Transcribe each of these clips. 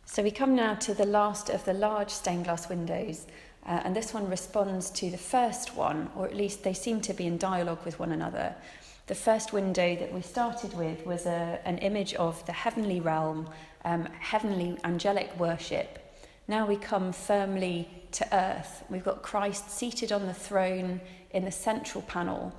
So we come now to the last of the large stained glass windows, and this one responds to the first one, or at least they seem to be in dialogue with one another. The first window that we started with was an image of the heavenly realm, heavenly angelic worship. Now we come firmly to earth. We've got Christ seated on the throne in the central panel.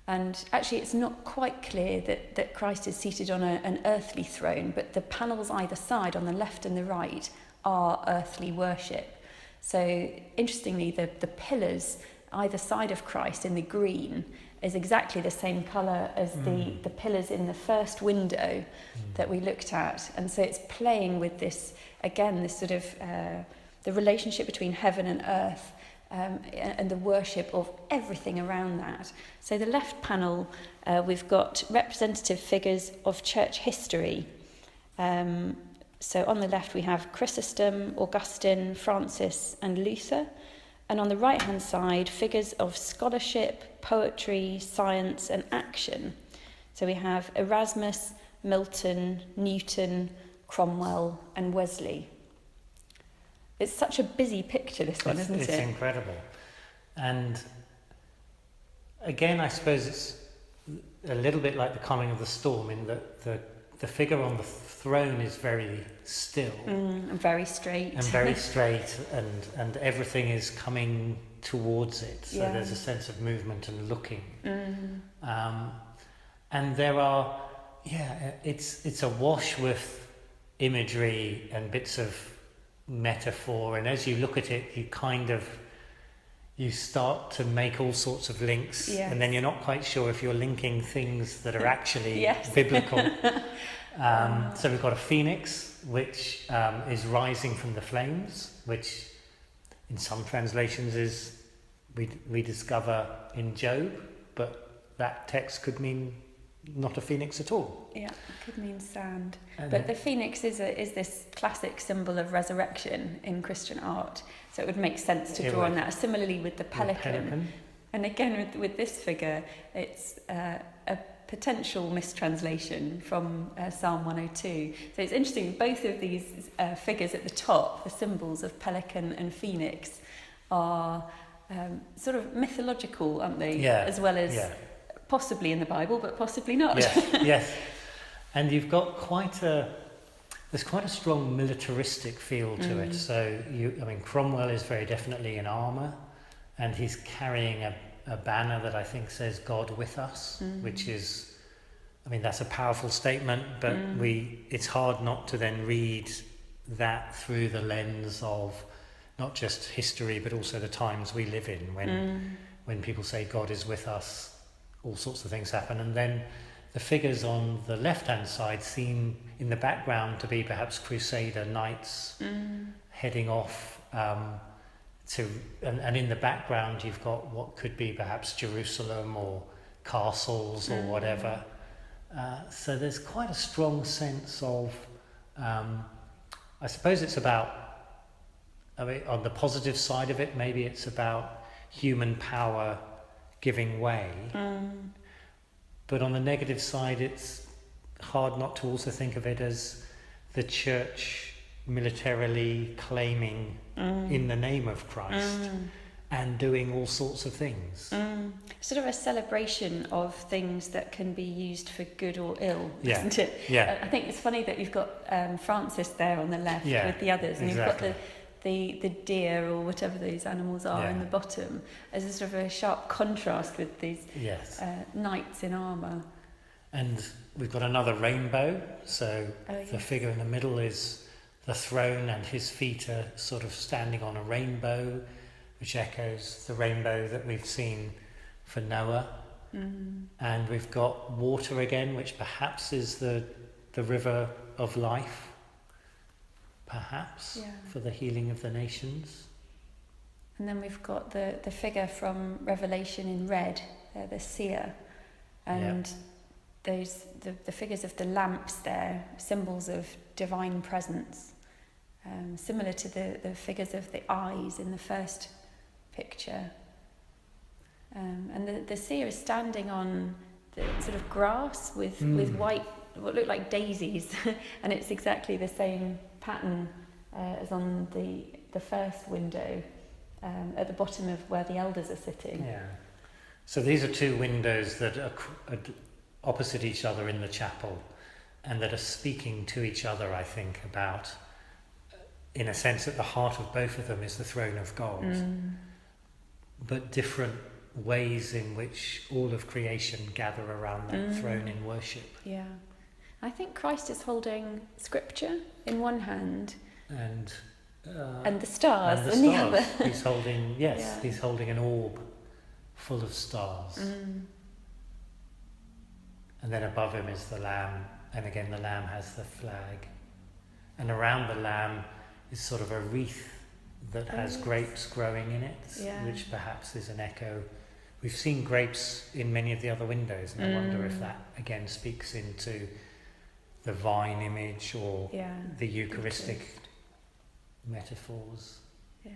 And actually it's not quite clear that Christ is seated on an earthly throne, but the panels either side, on the left and the right, are earthly worship. So interestingly, the pillars either side of Christ in the green is exactly the same colour as the pillars in the first window that we looked at. And so it's playing with this, again, this sort of the relationship between heaven and earth, and the worship of everything around that. So the left panel, we've got representative figures of church history. So on the left we have Chrysostom, Augustine, Francis and Luther. And on the right-hand side, figures of scholarship, poetry, science and action. So we have Erasmus, Milton, Newton, Cromwell and Wesley. It's such a busy picture, this one, isn't it? It's incredible. And again, I suppose it's a little bit like the coming of the storm, in that the figure on the throne is very still. And very straight. And very straight, and everything is coming towards it. So there's a sense of movement and looking. And there are, it's awash with imagery and bits of metaphor, and as you look at it you start to make all sorts of links, and then you're not quite sure if you're linking things that are actually biblical. So we've got a phoenix which is rising from the flames, which in some translations is we discover in Job, but that text could mean not a phoenix at all. Yeah, it could mean sand. But the phoenix is this classic symbol of resurrection in Christian art, so it would make sense to draw on that. Similarly with the pelican. And again with this figure, it's a potential mistranslation from Psalm 102. So it's interesting, both of these figures at the top, the symbols of pelican and phoenix, are sort of mythological, aren't they? As well as possibly in the Bible, but possibly not. Yes. And you've got there's quite a strong militaristic feel to it. So Cromwell is very definitely in armour, and he's carrying a banner that I think says God with us, which is, that's a powerful statement, but it's hard not to then read that through the lens of not just history, but also the times we live in, when people say God is with us, all sorts of things happen. And then the figures on the left-hand side seem in the background to be perhaps Crusader knights heading off and in the background you've got what could be perhaps Jerusalem or castles or whatever. So there's quite a strong sense of, I suppose it's about, on the positive side of it, maybe it's about human power giving way. But on the negative side, it's hard not to also think of it as the church militarily claiming in the name of Christ and doing all sorts of things. Sort of a celebration of things that can be used for good or ill, isn't it? I think it's funny that you've got Francis there on the left with the others, and you've got the deer or whatever those animals are in the bottom, as a sort of a sharp contrast with these knights in armour. And we've got another rainbow, so the figure in the middle is the throne, and his feet are sort of standing on a rainbow, which echoes the rainbow that we've seen for Noah. And we've got water again, which perhaps is the river of life, perhaps, for the healing of the nations. And then we've got the figure from Revelation in red, the seer, and the figures of the lamps there, symbols of divine presence, similar to the figures of the eyes in the first picture. And the seer is standing on the sort of grass with white, what look like daisies, and it's exactly the same pattern as on the first window at the bottom of where the elders are sitting. Yeah. So these are two windows that are opposite each other in the chapel, and that are speaking to each other, I think, about, in a sense, at the heart of both of them is the throne of God, but different ways in which all of creation gather around that throne in worship. Yeah. I think Christ is holding scripture in one hand And the stars and the in the stars. other. He's holding, he's holding an orb full of stars. And then above him is the lamb, and again the lamb has the flag. And around the lamb is sort of a wreath that has grapes growing in it, which perhaps is an echo. We've seen grapes in many of the other windows, and I wonder if that again speaks into the vine image or the Eucharistic metaphors. Yeah.